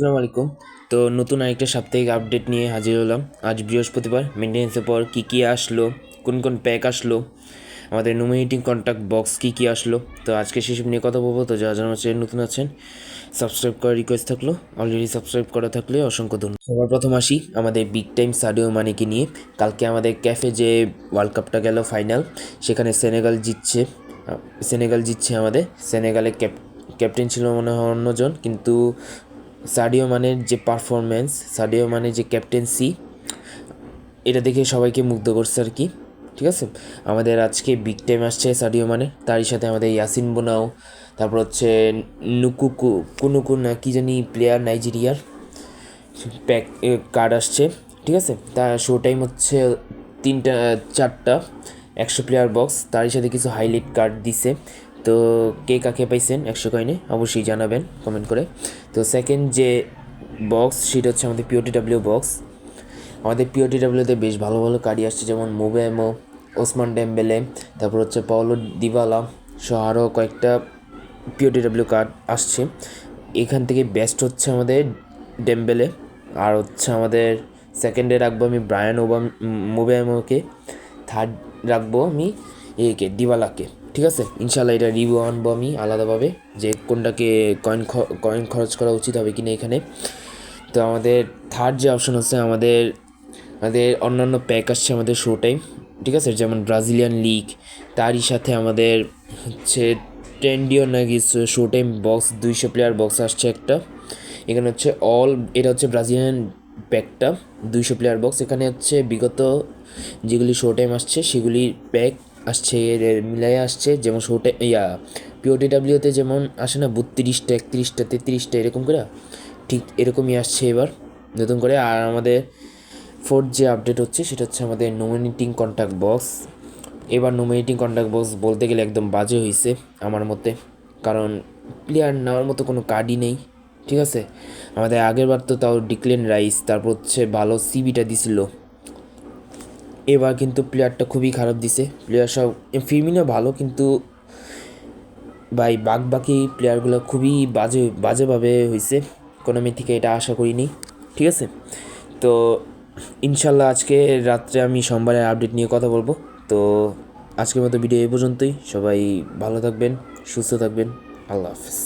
আসসালামু আলাইকুম। তো নতুন আরেকটা সাপ্তাহিক আপডেট নিয়ে হাজির হলাম। আজ বৃহস্পতিবার, মেনটেন্যান্সের পর কী কী আসলো, কোন কোন প্যাক আসলো, আমাদের নমিনেটিং কন্ট্যাক্ট বক্স কী কী আসলো। তো আজকে সেসব নিয়ে কথা বলবো। তো যারা যারা আমার চ্যানেল নতুন আছেন, সাবস্ক্রাইব করার রিকোয়েস্ট থাকলো। অলরেডি সাবস্ক্রাইব করা থাকলে অসংখ্য ধন্যবাদ। সবার প্রথম আসি আমাদের বিগ টাইম সাডিও মানেকে নিয়ে। কালকে আমাদের ক্যাফে যে ওয়ার্ল্ড কাপটা গেল ফাইনাল, সেখানে সেনেগাল জিতছে আমাদের। সেনেগালের ক্যাপ্টেন ছিল মনে হয় অন্যজন, কিন্তু সাডিও মানের যে পারফরমেন্স, সাডিও মানের যে ক্যাপ্টেন্সি, এটা দেখে সবাইকে মুগ্ধ করছে আর কি। ঠিক আছে, আমাদের আজকে বিগ টাইম আসছে সাডিও মানে, তারই সাথে আমাদের ইয়াসিন বোনাও, তারপর হচ্ছে কুনুকু না কি জানি প্লেয়ার নাইজেরিয়ার প্যাক কার্ড আসছে। ঠিক আছে, তার শো টাইম হচ্ছে 4টা 100 প্লেয়ার বক্স, তারই সাথে কিছু হাইলাইট কার্ড দিছে। তো কে কাকে পাইছেন 100 কয়েনে অবশ্যই জানাবেন কমেন্ট করে। তো সেকেন্ড যে বক্স, সেটা হচ্ছে আমাদের পিওটিডাব্লিউ বক্স। আমাদের পিওটিডাব্লিউতে বেশ ভালো ভালো কার্ডই আসছে, যেমন মোবেমো, ওসমান ডেমবেলে, তারপর হচ্ছে পাওলো দিবালা সহ আরও কয়েকটা পিওটিডাব্লিউ কার্ড আসছে। এখান থেকে বেস্ট হচ্ছে আমাদের ডেমবেলে, আর হচ্ছে আমাদের সেকেন্ডে রাখবো আমি ব্রায়ান মোবেমোকে, থার্ড রাখবো আমি দিবালাকে। ঠিক আছে, ইনশাল্লাহ এটা রিভিউ আনবো আমি আলাদাভাবে, যে কোনটাকে কয়েন খরচ করা উচিত হবে কিনা এখানে। তো আমাদের থার্ড যে অপশন হচ্ছে, আমাদের আমাদের অন্যান্য প্যাক আসছে আমাদের শো টাইম। ঠিক আছে, যেমন ব্রাজিলিয়ান লিগ, তারই সাথে আমাদের হচ্ছে ট্রেন্ডিও নাকি show time box 200 player box আসছে একটা। এখানে হচ্ছে এটা হচ্ছে ব্রাজিলিয়ান প্যাকটা 200 প্লেয়ার বক্স। এখানে হচ্ছে বিগত যেগুলি শো টাইম আসছে সেগুলি প্যাক আসছে, মিলাই আসছে, যেমন শো টাইম পিওটিডাব্লিউতে যেমন আসে না 32টা 31টা 33টা এরকম করে, ঠিক এরকমই আসছে এবার নতুন করে। আর আমাদের ফোর্থ যে আপডেট হচ্ছে সেটা হচ্ছে আমাদের নমিনেটিং কন্ট্যাক্ট বক্স। এবার নমিনেটিং কন্ট্যাক্ট বক্স বলতে গেলে একদম বাজে হয়েছে আমার মতে, কারণ প্লেয়ার নেওয়ার মতো কোনো কার্ডই নেই। ঠিক আছে, আমাদের আগের বার তো তাও ডিক্লেন রাইস, তারপর হচ্ছে ভালো সিবিটা দিছিল। এবার কিন্তু প্লেয়ারটা খুবই খারাপ দিছে, প্লেয়ার সব ফিরমিনো ভালো, কিন্তু বাকি প্লেয়ারগুলো খুবই বাজেভাবে হয়েছে। কোনামি থেকে এটা আশা করিনি। ঠিক আছে, তো ইনশাল্লাহ আজকে রাত্রে আমি সোমবারের আপডেট নিয়ে কথা বলবো। তো আজকের মতো ভিডিও এই পর্যন্তই। সবাই ভালো থাকবেন, সুস্থ থাকবেন। আল্লাহ হাফেজ।